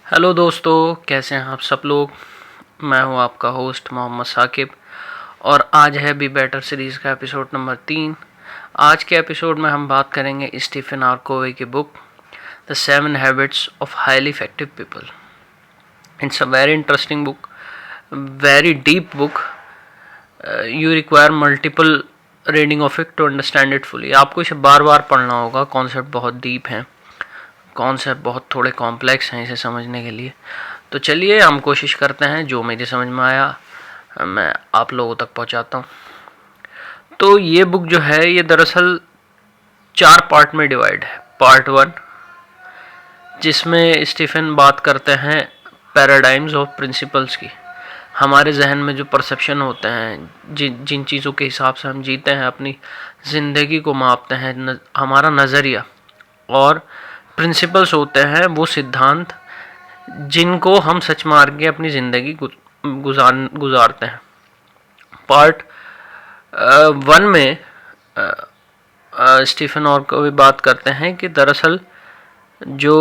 Hello दोस्तों, कैसे हैं आप सब लोग। मैं हूं आपका होस्ट मोहम्मद साकिब और आज है बी बेटर सीरीज़ का एपिसोड नंबर 3। आज के एपिसोड में हम बात करेंगे स्टीफन आर कोवे की book the 7 habits of highly effective people. It's a very interesting book, very deep book. You require multiple reading of it to understand it fully. आपको इसे बार बार पढ़ना होगा। कॉन्सेप्ट बहुत डीप हैं, कॉन्सेप्ट बहुत थोड़े complex हैं इसे समझने के लिए। तो चलिए हम कोशिश करते हैं, जो मेरे समझ में आया मैं आप लोगों तक पहुंचाता हूँ। तो ये बुक जो है ये दरअसल 4 पार्ट में डिवाइड है। पार्ट 1 जिसमें स्टीफन बात करते हैं पैराडाइम्स ऑफ प्रिंसिपल्स की। हमारे जहन में जो परसेप्शन होते हैं, जिन चीज़ों के हिसाब से हम जीते हैं, अपनी ज़िंदगी को मापते हैं, हमारा नज़रिया और प्रिंसिपल्स होते हैं वो सिद्धांत जिनको हम सच मान के अपनी ज़िंदगी गुजारते हैं। पार्ट 1 में स्टीफन और को भी बात करते हैं कि दरअसल जो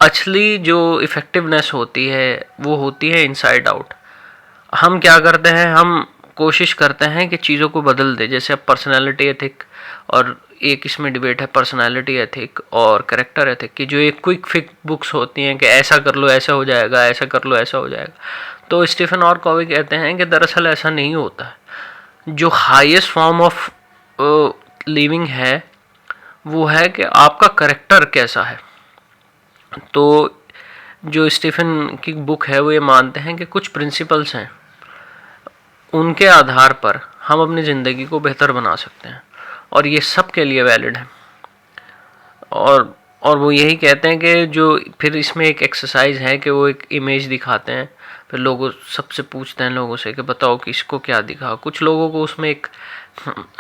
असली जो इफ़ेक्टिवनेस होती है वो होती है इनसाइड आउट। हम क्या करते हैं, हम कोशिश करते हैं कि चीज़ों को बदल दे। जैसे अब पर्सनैलिटी एथिक और एक इसमें डिबेट है पर्सनैलिटी एथिक और करेक्टर एथिक की, जो एक क्विक फिक बुक्स होती हैं कि ऐसा कर लो ऐसा हो जाएगा, ऐसा कर लो ऐसा हो जाएगा। तो स्टीफन और कॉवी कहते हैं कि दरअसल ऐसा नहीं होता है। जो हाईएस्ट फॉर्म ऑफ लिविंग है वो है कि आपका करेक्टर कैसा है। तो जो स्टीफन की बुक है वो ये मानते हैं कि कुछ प्रिंसिपल्स हैं, उनके आधार पर हम अपनी ज़िंदगी को बेहतर बना सकते हैं और ये सब के लिए वैलिड है। और वो यही कहते हैं कि जो फिर इसमें एक एक्सरसाइज है कि वो एक इमेज दिखाते हैं, फिर लोगों सबसे पूछते हैं लोगों से कि बताओ कि इसको क्या दिखा। कुछ लोगों को उसमें एक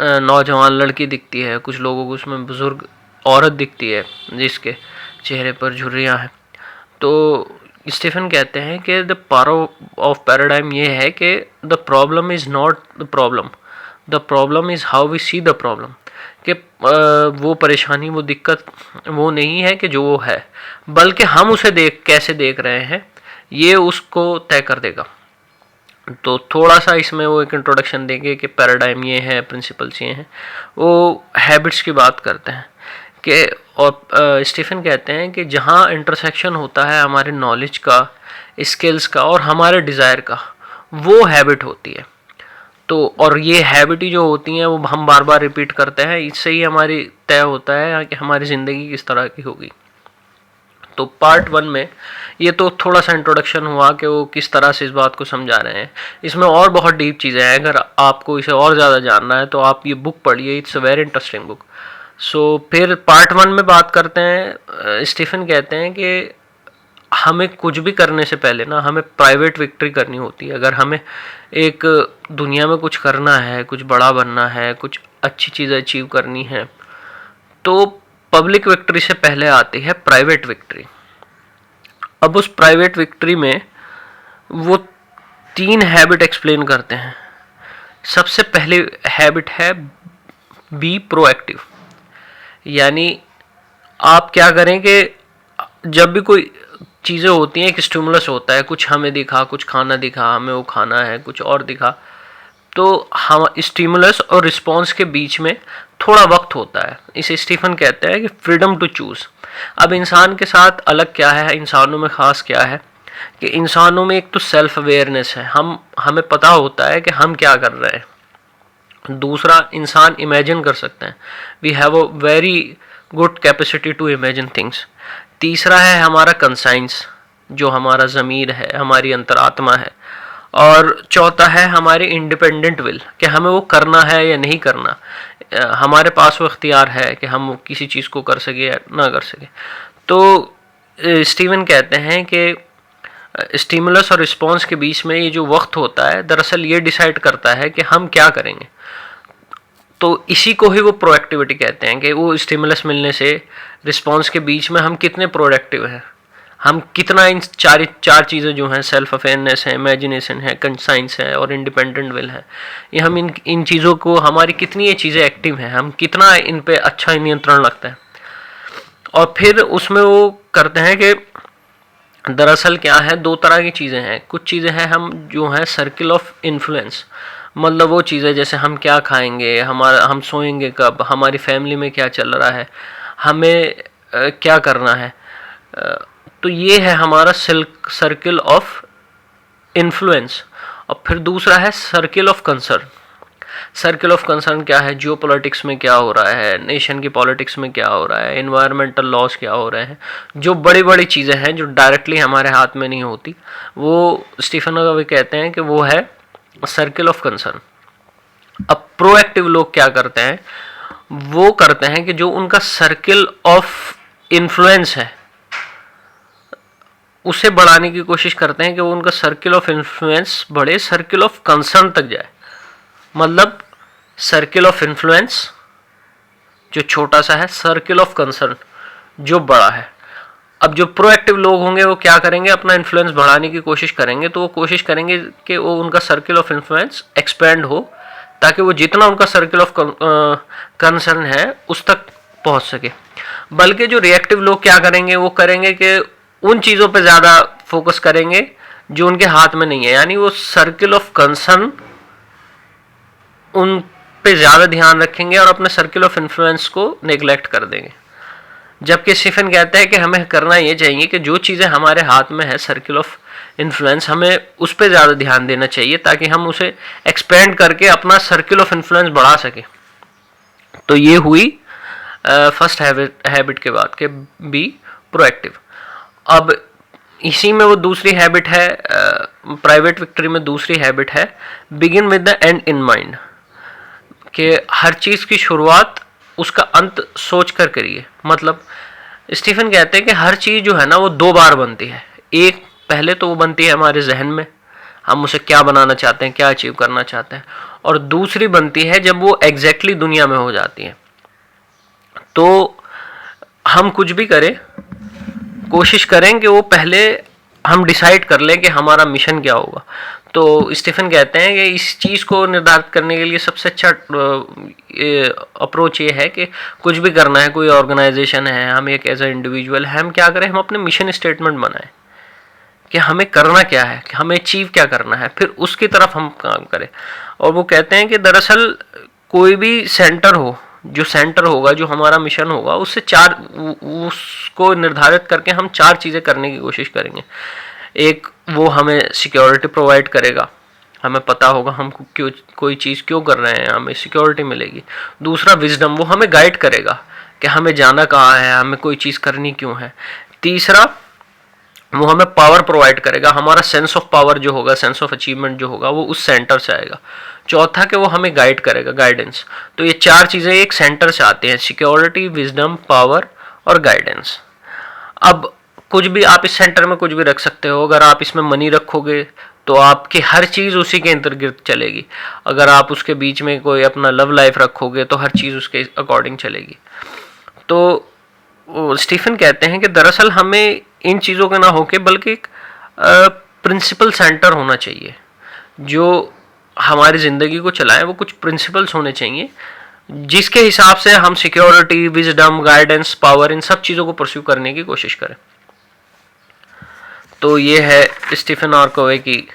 नौजवान लड़की दिखती है, कुछ लोगों को उसमें बुज़ुर्ग औरत दिखती है जिसके चेहरे पर झुर्रियाँ हैं। तो स्टीफन कहते हैं कि द पावर ऑफ पैराडाइम ये है कि the problem is not the problem, the problem is how we see the problem. कि वो परेशानी, वो दिक्कत वो नहीं है कि जो वो है, बल्कि हम उसे कैसे देख रहे हैं ये उसको तय कर देगा। तो थोड़ा सा इसमें वो एक इंट्रोडक्शन देंगे कि पैराडाइम ये है, प्रिंसिपल्स ये हैं। वो हैबिट्स की बात करते हैं कि और स्टीफन कहते हैं कि जहाँ इंटरसेक्शन होता है हमारे नॉलेज का, स्किल्स का और हमारे डिज़ायर का, वो हैबिट होती है। तो और ये हैबिट ही जो होती हैं वो हम बार बार रिपीट करते हैं, इससे ही हमारी तय होता है कि हमारी ज़िंदगी किस तरह की होगी। तो पार्ट 1 में ये तो थोड़ा सा इंट्रोडक्शन हुआ कि वो किस तरह से इस बात को समझा रहे हैं। इसमें और बहुत डीप चीज़ें हैं, अगर आपको इसे और ज़्यादा जानना है तो आप ये बुक पढ़िए, it's a very interesting book. So फिर पार्ट 1 में बात करते हैं, स्टीफन कहते हैं कि हमें कुछ भी करने से पहले ना हमें प्राइवेट विक्ट्री करनी होती है। अगर हमें एक दुनिया में कुछ करना है, कुछ बड़ा बनना है, कुछ अच्छी चीज़ अचीव करनी है, तो पब्लिक विक्ट्री से पहले आती है प्राइवेट विक्ट्री। अब उस प्राइवेट विक्ट्री में वो 3 हैबिट एक्सप्लेन करते हैं। सबसे पहली हैबिट है बी प्रोएक्टिव, यानी आप क्या करें कि जब भी कोई चीज़ें होती हैं, एक स्टिमुलस होता है, कुछ हमें दिखा, कुछ खाना दिखा, हमें वो खाना है, कुछ और दिखा, तो हम स्टिमुलस और रिस्पॉन्स के बीच में थोड़ा वक्त होता है। इसे स्टीफन कहते हैं कि फ्रीडम टू चूज़। अब इंसान के साथ अलग क्या है, इंसानों में ख़ास क्या है कि इंसानों में एक तो सेल्फ अवेयरनेस है, हमें पता होता है कि हम क्या कर रहे हैं। दूसरा, इंसान इमेजिन कर सकते हैं, we have a very good capacity to imagine things. तीसरा है हमारा कंसाइंस, जो हमारा ज़मीर है, हमारी अंतरात्मा है। और चौथा है हमारी इंडिपेंडेंट विल, कि हमें वो करना है या नहीं करना, हमारे पास वो इख्तियार है कि हम किसी चीज़ को कर सके या ना कर सके। तो स्टीवन कहते हैं कि स्टिमुलस और रिस्पॉन्स के बीच में ये जो वक्त होता है दरअसल ये डिसाइड करता है कि हम क्या करेंगे। तो इसी को ही वो प्रोएक्टिविटी कहते हैं कि वो स्टिमुलस मिलने से रिस्पॉन्स के बीच में हम कितने प्रोडक्टिव हैं, हम कितना इन चार चीज़ें जो हैं, सेल्फ अवेयरनेस है, इमेजिनेशन है, कंसाइंस है और इंडिपेंडेंट विल है, ये हम इन चीज़ों को, हमारी कितनी ये चीज़ें एक्टिव हैं, हम कितना इन पे अच्छा नियंत्रण लगता है। और फिर उसमें वो करते हैं कि दरअसल क्या है, दो तरह की चीज़ें हैं। कुछ चीज़ें हैं हम जो है सर्किल ऑफ इन्फ्लुएंस, मतलब वो चीज़ें जैसे हम क्या खाएंगे, हमारा हम सोएंगे कब, हमारी फैमिली में क्या चल रहा है, हमें क्या करना है। तो ये है हमारा सर्किल ऑफ इन्फ्लुएंस। और फिर दूसरा है circle of concern. Circle of concern क्या है, जियो पॉलिटिक्स में क्या हो रहा है, नेशन की पॉलिटिक्स में क्या हो रहा है, इन्वायरमेंटल लॉस क्या हो रहे हैं, जो बड़ी बड़ी चीज़ें हैं जो डायरेक्टली हमारे हाथ में नहीं होती, वो स्टीफन कवी कहते हैं कि वो है सर्किल ऑफ कंसर्न। अब प्रोएक्टिव लोग क्या करते हैं, वो करते हैं कि जो उनका सर्किल ऑफ इन्फ्लुएंस है उसे बढ़ाने की कोशिश करते हैं कि वो उनका सर्किल ऑफ इन्फ्लुएंस बढ़े, सर्किल ऑफ कंसर्न तक जाए। मतलब सर्किल ऑफ इन्फ्लुएंस जो छोटा सा है, सर्किल ऑफ कंसर्न जो बड़ा है। अब जो प्रोएक्टिव लोग होंगे वो क्या करेंगे, अपना इन्फ्लुएंस बढ़ाने की कोशिश करेंगे, तो वो कोशिश करेंगे कि वो उनका सर्किल ऑफ इन्फ्लुएंस एक्सपेंड हो, ताकि वो जितना उनका सर्किल ऑफ कंसर्न है उस तक पहुंच सके। बल्कि जो रिएक्टिव लोग क्या करेंगे, वो करेंगे कि उन चीज़ों पे ज़्यादा फोकस करेंगे जो उनके हाथ में नहीं है, यानी वो सर्किल ऑफ कंसर्न उन पे ज़्यादा ध्यान रखेंगे और अपने सर्किल ऑफ इन्फ्लुएंस को नेग्लेक्ट कर देंगे। जबकि स्टीफन कहता है कि हमें करना ये चाहिए कि जो चीज़ें हमारे हाथ में है, सर्किल ऑफ इन्फ्लुएंस, हमें उस पर ज़्यादा ध्यान देना चाहिए ताकि हम उसे एक्सपेंड करके अपना सर्किल ऑफ इन्फ्लुएंस बढ़ा सकें। तो ये हुई फर्स्ट हैबिट के बाद के बी प्रोएक्टिव। अब इसी में वो दूसरी हैबिट है, प्राइवेट विक्ट्री में दूसरी हैबिट है begin with the and in mind, कि हर चीज़ की शुरुआत उसका अंत सोच कर करिए। मतलब स्टीफन कहते हैं कि हर चीज़ जो है ना वो दो बार बनती है। एक पहले तो वो बनती है हमारे जहन में, हम उसे क्या बनाना चाहते हैं, क्या अचीव करना चाहते हैं, और दूसरी बनती है जब वो एग्जैक्टली दुनिया में हो जाती है। तो हम कुछ भी करें, कोशिश करें कि वो पहले हम डिसाइड कर लें कि हमारा मिशन क्या होगा। तो स्टीफन कहते हैं कि इस चीज़ को निर्धारित करने के लिए सबसे अच्छा अप्रोच ये है कि कुछ भी करना है, कोई ऑर्गेनाइजेशन है, हम एक एज ए इंडिविजुअल है, हम क्या करें, हम अपने मिशन स्टेटमेंट बनाएं कि हमें करना क्या है, कि हमें अचीव क्या करना है, फिर उसकी तरफ हम काम करें। और वो कहते हैं कि दरअसल कोई भी सेंटर हो, जो सेंटर होगा, जो हमारा मिशन होगा, उससे उसको निर्धारित करके हम चार चीज़ें करने की कोशिश करेंगे। एक, वो हमें सिक्योरिटी प्रोवाइड करेगा, हमें पता होगा हम क्यों कोई चीज़ क्यों कर रहे हैं, हमें सिक्योरिटी मिलेगी। दूसरा विजडम, वो हमें गाइड करेगा कि हमें जाना कहाँ है, हमें कोई चीज़ करनी क्यों है। तीसरा, वो हमें पावर प्रोवाइड करेगा, हमारा सेंस ऑफ पावर जो होगा, सेंस ऑफ अचीवमेंट जो होगा, वो उस सेंटर से आएगा। चौथा कि वो हमें गाइड करेगा, गाइडेंस। तो ये चार चीज़ें एक सेंटर से आती हैं, सिक्योरिटी, विजडम, पावर और गाइडेंस। अब कुछ भी आप इस सेंटर में कुछ भी रख सकते हो। अगर आप इसमें मनी रखोगे तो आपकी हर चीज़ उसी के अंतर्गत चलेगी। अगर आप उसके बीच में कोई अपना लव लाइफ रखोगे तो हर चीज़ उसके अकॉर्डिंग चलेगी। तो स्टीफन कहते हैं कि दरअसल हमें इन चीज़ों के ना होके बल्कि एक प्रिंसिपल सेंटर होना चाहिए जो हमारी ज़िंदगी को चलाए। वो कुछ प्रिंसिपल्स होने चाहिए जिसके हिसाब से हम सिक्योरिटी, विजडम, गाइडेंस, पावर, इन सब चीज़ों को परस्यू करने की कोशिश करें। तो ये है स्टीफन आर कोवे की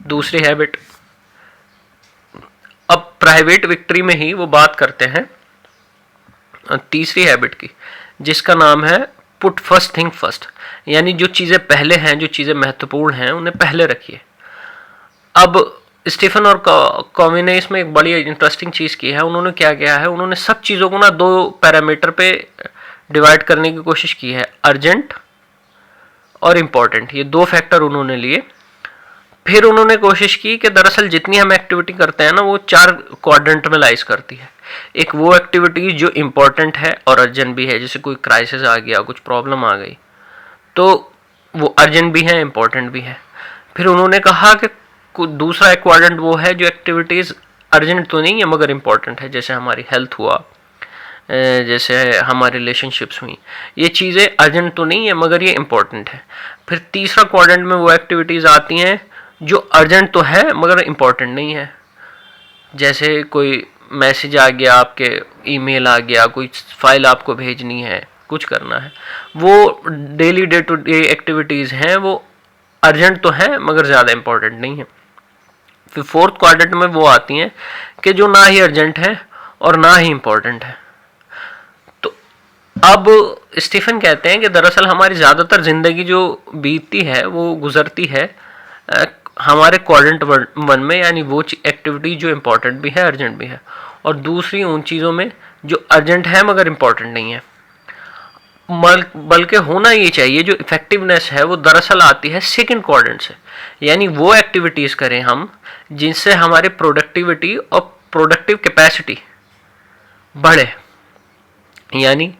दूसरी हैबिट। अब प्राइवेट विक्ट्री में ही वो बात करते हैं तीसरी हैबिट की, जिसका नाम है पुट फर्स्ट थिंग फर्स्ट, यानी जो चीज़ें पहले हैं, जो चीज़ें महत्वपूर्ण हैं, उन्हें पहले रखिए। अब स्टीफन और कॉवी ने इसमें एक बड़ी इंटरेस्टिंग चीज़ की है। उन्होंने क्या किया है, उन्होंने सब चीज़ों को ना दो पैरामीटर पे डिवाइड करने की कोशिश की है, अर्जेंट और इम्पॉर्टेंट। ये दो फैक्टर उन्होंने लिए। फिर उन्होंने कोशिश की कि दरअसल जितनी हम एक्टिविटी करते हैं ना, वो चार क्वाड्रेंट में लाइज करती है। एक वो एक्टिविटी जो इम्पॉर्टेंट है और अर्जेंट भी है, जैसे कोई क्राइसिस आ गया, कुछ प्रॉब्लम आ गई, तो वो अर्जेंट भी है, इम्पॉर्टेंट भी है। फिर उन्होंने कहा कि दूसरा क्वाड्रेंट वो है जो एक्टिविटीज़ अर्जेंट तो नहीं है मगर इम्पॉर्टेंट है, जैसे हमारी हेल्थ हुआ, जैसे हमारी रिलेशनशिप्स हुई, ये चीज़ें अर्जेंट तो नहीं है मगर ये इम्पॉर्टेंट है। फिर तीसरा क्वाड्रेंट में वो एक्टिविटीज़ आती हैं जो अर्जेंट तो है मगर इम्पॉर्टेंट नहीं है, जैसे कोई मैसेज आ गया, आपके ईमेल आ गया, कोई फाइल आपको भेजनी है, कुछ करना है, वो daily day to day activities हैं, वो अर्जेंट तो हैं मगर ज़्यादा इंपॉर्टेंट नहीं है। फिर फोर्थ क्वाड्रेंट में वो आती हैं कि जो ना ही अर्जेंट है और ना ही इंपॉर्टेंट है। तो अब स्टीफन कहते हैं कि दरअसल हमारी ज़्यादातर ज़िंदगी जो बीतती है वो गुजरती है हमारे क्वाड्रेंट वन में, यानी वो एक्टिविटी जो इंपॉर्टेंट भी है अर्जेंट भी है, और दूसरी उन चीज़ों में जो अर्जेंट है मगर इंपॉर्टेंट नहीं है। बल्कि होना ये चाहिए जो इफेक्टिवनेस है वो दरअसल आती है सेकंड क्वाड्रेंट से, यानी वो एक्टिविटीज़ करें हम जिनसे हमारी प्रोडक्टिविटी और प्रोडक्टिव कैपेसिटी बढ़े, यानी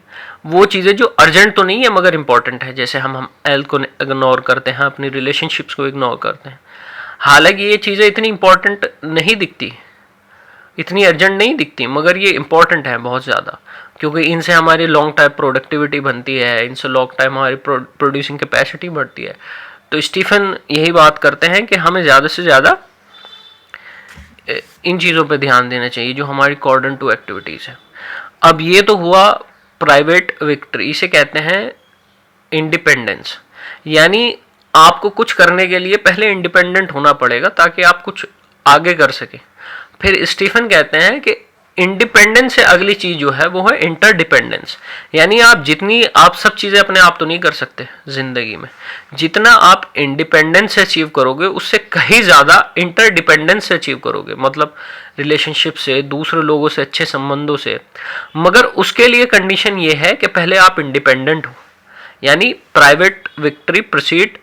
वो चीज़ें जो अर्जेंट तो नहीं है मगर इंपॉर्टेंट है, जैसे हम हेल्थ को इग्नोर करते हैं, अपनी रिलेशनशिप्स को इग्नोर करते हैं। हालांकि ये चीज़ें इतनी इंपॉर्टेंट नहीं दिखती, इतनी अर्जेंट नहीं दिखती, मगर ये इंपॉर्टेंट है बहुत ज़्यादा, क्योंकि इनसे हमारी लॉन्ग टाइम प्रोडक्टिविटी बनती है, इनसे लॉन्ग टाइम हमारी प्रोड्यूसिंग कैपेसिटी बढ़ती है। तो स्टीफन यही बात करते हैं कि हमें ज़्यादा से ज़्यादा इन चीज़ों पे ध्यान देना चाहिए जो हमारी क्वाड्रेंट 2 एक्टिविटीज़ है। अब ये तो हुआ प्राइवेट विक्ट्री, इसे कहते हैं इंडिपेंडेंस, यानी आपको कुछ करने के लिए पहले इंडिपेंडेंट होना पड़ेगा ताकि आप कुछ आगे कर सके। फिर स्टीफन कहते हैं कि इंडिपेंडेंस से अगली चीज जो है वो है इंटरडिपेंडेंस, यानी आप सब चीजें अपने आप तो नहीं कर सकते जिंदगी में, जितना आप इंडिपेंडेंस से अचीव करोगे उससे कहीं ज्यादा इंटरडिपेंडेंस से अचीव करोगे, मतलब रिलेशनशिप से, दूसरे लोगों से, अच्छे संबंधों से। मगर उसके लिए कंडीशन ये है कि पहले आप इंडिपेंडेंट हो, यानी private victory proceed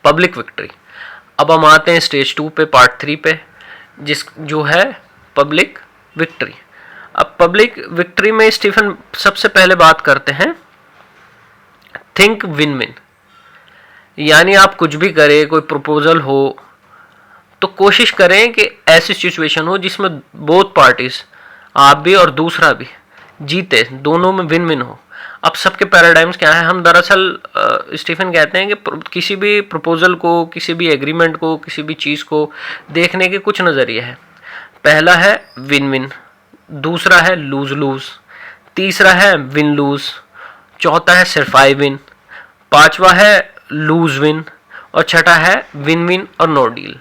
public victory. अब हम आते हैं स्टेज 2 पे, पार्ट 3 पे, जो है पब्लिक विक्ट्री। अब पब्लिक विक्ट्री में स्टीफन सबसे पहले बात करते हैं थिंक विन विन, यानी आप कुछ भी करें, कोई प्रपोजल हो तो कोशिश करें कि ऐसी सिचुएशन हो जिसमें बोथ पार्टीज, आप भी और दूसरा भी, जीते, दोनों में विन विन हो। अब सबके पैराडाइम्स क्या है? हम दरअसल स्टीफन कहते हैं कि किसी भी प्रपोजल को, किसी भी एग्रीमेंट को, किसी भी चीज़ को देखने के कुछ नज़रिए हैं। पहला है विन विन, दूसरा है लूज लूज, तीसरा है विन लूज, चौथा है सिर्फ आई विन, पांचवा है लूज विन, और छठा है विन विन और नो डील।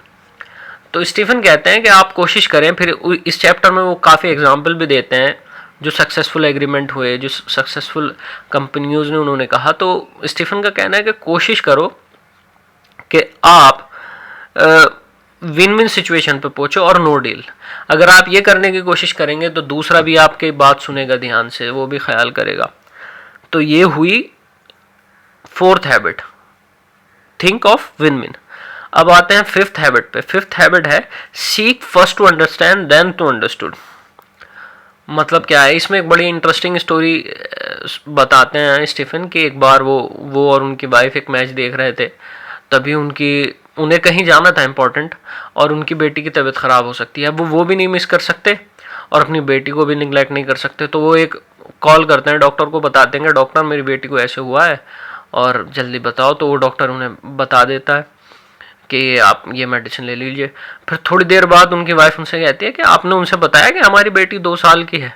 तो स्टीफन कहते हैं कि आप कोशिश करें, फिर इस चैप्टर में वो काफ़ी एग्जाम्पल भी देते हैं जो सक्सेसफुल एग्रीमेंट हुए, जो सक्सेसफुल कंपनियों ने उन्होंने कहा। तो स्टीफन का कहना है कि कोशिश करो कि आप विन विन सिचुएशन पे पहुंचो और नो डील। अगर आप ये करने की कोशिश करेंगे तो दूसरा भी आपकी बात सुनेगा ध्यान से, वो भी ख्याल करेगा। तो ये हुई fourth habit, think of win win. अब आते हैं फिफ्थ हैबिट पे। फिफ्थ हैबिट है seek first to understand then to understood. मतलब क्या है? इसमें एक बड़ी इंटरेस्टिंग स्टोरी बताते हैं स्टीफन कि एक बार वो और उनकी वाइफ एक मैच देख रहे थे, तभी उन्हें कहीं जाना था इम्पोर्टेंट, और उनकी बेटी की तबीयत ख़राब हो सकती है। वो भी नहीं मिस कर सकते और अपनी बेटी को भी निगलेक्ट नहीं कर सकते। तो वो एक कॉल करते हैं, डॉक्टर को बता देंगे, डॉक्टर मेरी बेटी को ऐसे हुआ है और जल्दी बताओ। तो वो डॉक्टर उन्हें बता देता है कि आप ये मेडिसिन ले लीजिए। फिर थोड़ी देर बाद उनकी वाइफ उनसे कहती है कि आपने उनसे बताया कि हमारी बेटी 2 साल की है।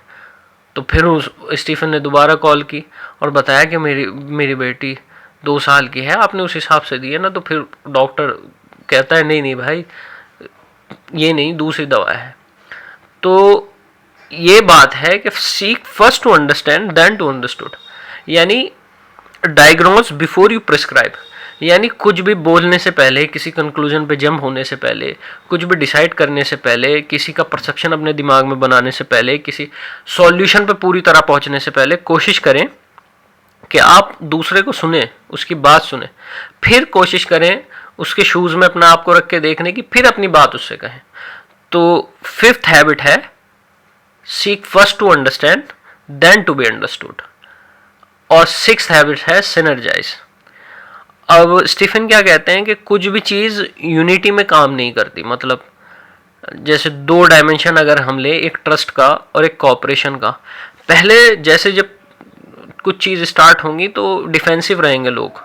तो फिर स्टीफन ने दोबारा कॉल की और बताया कि मेरी बेटी 2 साल की है, आपने उस हिसाब से दी है ना। तो फिर डॉक्टर कहता है नहीं भाई, ये नहीं, दूसरी दवा है। तो ये बात है कि seek first to understand then to understood, यानी डायग्नोज बिफोर यू प्रिस्क्राइब, यानी कुछ भी बोलने से पहले, किसी कंक्लूजन पे जंप होने से पहले, कुछ भी डिसाइड करने से पहले, किसी का परसेप्शन अपने दिमाग में बनाने से पहले, किसी सॉल्यूशन पे पूरी तरह पहुंचने से पहले कोशिश करें कि आप दूसरे को सुने, उसकी बात सुने, फिर कोशिश करें उसके शूज़ में अपना आप को रख के देखने की, फिर अपनी बात उससे कहें। तो फिफ्थ हैबिट है seek first to understand then to be understood, और सिक्स्थ हैबिट है सिनर्जाइज। अब स्टीफन क्या कहते हैं कि कुछ भी चीज़ यूनिटी में काम नहीं करती। मतलब जैसे 2 डायमेंशन अगर हम ले, एक ट्रस्ट का और एक कॉपरेशन का। पहले जैसे जब कुछ चीज़ स्टार्ट होंगी तो डिफेंसिव रहेंगे लोग,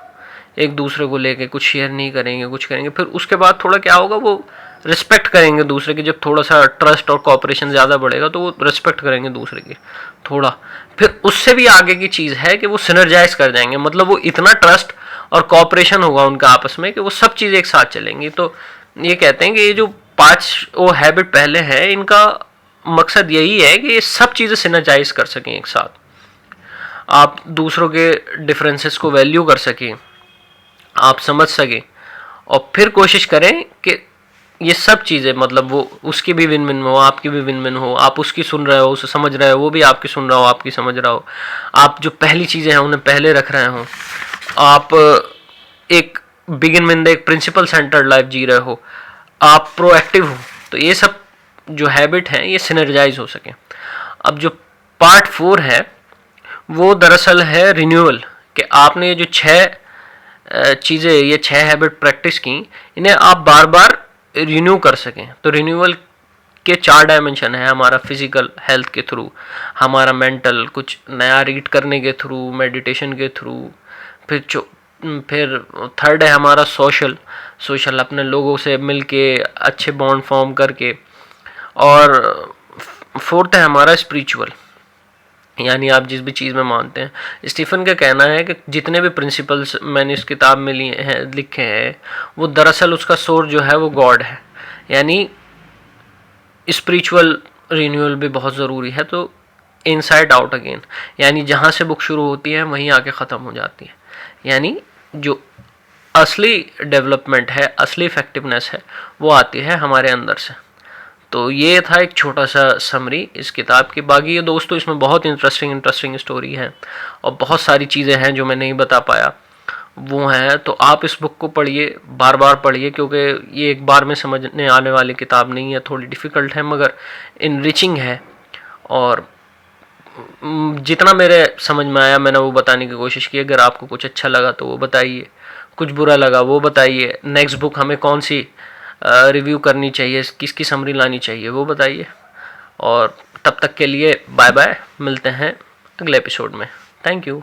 एक दूसरे को लेके कुछ शेयर नहीं करेंगे, कुछ करेंगे। फिर उसके बाद थोड़ा क्या होगा, वो रिस्पेक्ट करेंगे दूसरे की। जब थोड़ा सा ट्रस्ट और कॉपरेशन ज़्यादा बढ़ेगा तो वो रिस्पेक्ट करेंगे दूसरे की थोड़ा। फिर उससे भी आगे की चीज़ है कि वो सिनर्जाइज कर जाएंगे, मतलब वो इतना ट्रस्ट और कॉपरेशन होगा उनका आपस में कि वो सब चीज़ें एक साथ चलेंगी। तो ये कहते हैं कि ये जो 5 वो हैबिट पहले है, इनका मकसद यही है कि ये सब चीज़ें सिनर्जाइज कर सकें एक साथ, आप दूसरों के डिफरेंसेस को वैल्यू कर सकें, आप समझ सकें, और फिर कोशिश करें कि ये सब चीज़ें, मतलब वो उसकी भी विन विन हो, आपकी भी विन विन हो, आप उसकी सुन रहे हो, उसे समझ रहे हो, वो भी आपकी सुन रहा हो, आपकी समझ रहा हो, आप जो पहली चीज़ें हैं उन्हें पहले रख रहे हो, आप एक बिगिन विद एक प्रिंसिपल सेंटर्ड लाइफ जी रहे हो, आप प्रोएक्टिव हो। तो ये सब जो हैबिट हैं ये सिनर्जाइज हो सके। अब जो पार्ट 4 है वो दरअसल है रिन्यूअल, कि आपने ये जो 6 चीज़ें, ये 6 हैबिट प्रैक्टिस की, इन्हें आप बार बार रिन्यू कर सकें। तो रिन्यूअल के 4 डायमेंशन है, हमारा फिजिकल हेल्थ के थ्रू, हमारा मेंटल कुछ नया रीड करने के थ्रू, मेडिटेशन के थ्रू, फिर थर्ड है हमारा सोशल अपने लोगों से मिल के अच्छे बॉन्ड फॉर्म करके, और फोर्थ है हमारा स्पिरिचुअल, यानी आप जिस भी चीज़ में मानते हैं। स्टीफन का कहना है कि जितने भी प्रिंसिपल्स मैंने इस किताब में लिए हैं, लिखे हैं, वो दरअसल उसका सोर्स जो है वो गॉड है। यानी स्पिरिचुअल रिन्यूअल भी बहुत ज़रूरी है। तो इनसाइड आउट अगेन, यानी जहाँ से बुक शुरू होती है वहीं आके ख़त्म हो जाती है। यानी जो असली डेवलपमेंट है, असली इफेक्टिवनेस है, वो आती है हमारे अंदर से। तो ये था एक छोटा सा समरी इस किताब की। बाकी ये दोस्तों इसमें बहुत इंटरेस्टिंग स्टोरी है और बहुत सारी चीज़ें हैं जो मैं नहीं बता पाया, वो हैं। तो आप इस बुक को पढ़िए, बार बार पढ़िए, क्योंकि ये एक बार में समझने आने वाली किताब नहीं है, थोड़ी डिफ़िकल्ट है मगर इनरिचिंग है। और जितना मेरे समझ में आया मैंने वो बताने की कोशिश की। अगर आपको कुछ अच्छा लगा तो वो बताइए, कुछ बुरा लगा वो बताइए, नेक्स्ट बुक हमें कौन सी रिव्यू करनी चाहिए, किसकी समरी लानी चाहिए वो बताइए। और तब तक के लिए बाय बाय, मिलते हैं अगले एपिसोड में। Thank you.